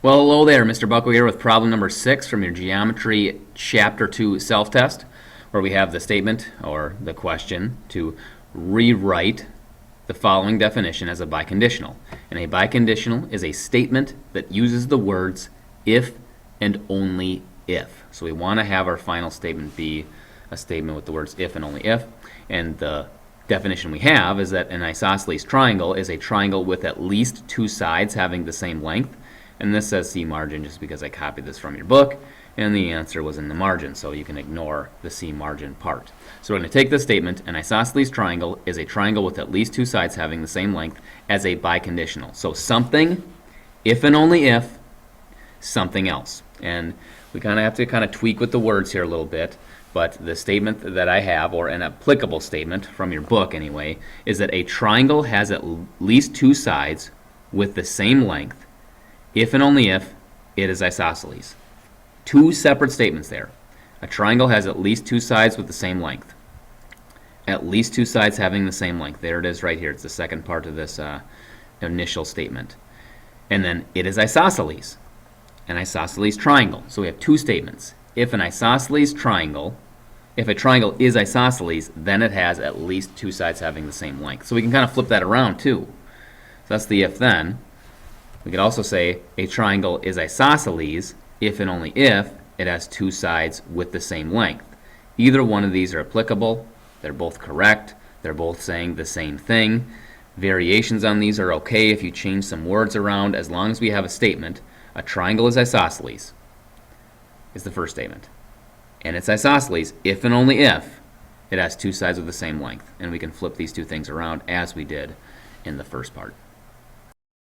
Well, hello there, Mr. Buckle here with problem number 6 from your Geometry Chapter 2 self-test, where we have the statement, or the question, to rewrite the following definition as a biconditional. And a biconditional is a statement that uses the words if and only if. So we want to have our final statement be a statement with the words if and only if. And the definition we have is that an isosceles triangle is a triangle with at least two sides having the same length. And this says C margin just because I copied this from your book, and the answer was in the margin, so you can ignore the C margin part. So we're going to take this statement, an isosceles triangle is a triangle with at least two sides having the same length, as a biconditional. So something, if and only if, something else. And we kind of have to tweak with the words here a little bit, but the statement that I have, or an applicable statement from your book anyway, is that a triangle has at least two sides with the same length, if and only if it is isosceles. Two separate statements there. A triangle has at least two sides with the same length. At least two sides having the same length. There it is right here. It's the second part of this initial statement. And then it is isosceles. An isosceles triangle. So we have two statements. If an isosceles triangle, if a triangle is isosceles, then it has at least two sides having the same length. So we can kind of flip that around too. So that's the if then. We could also say a triangle is isosceles if and only if it has two sides with the same length. Either one of these are applicable. They're both correct. They're both saying the same thing. Variations on these are okay if you change some words around, as long as we have a statement. A triangle is isosceles is the first statement. And it's isosceles if and only if it has two sides with the same length. And we can flip these two things around as we did in the first part.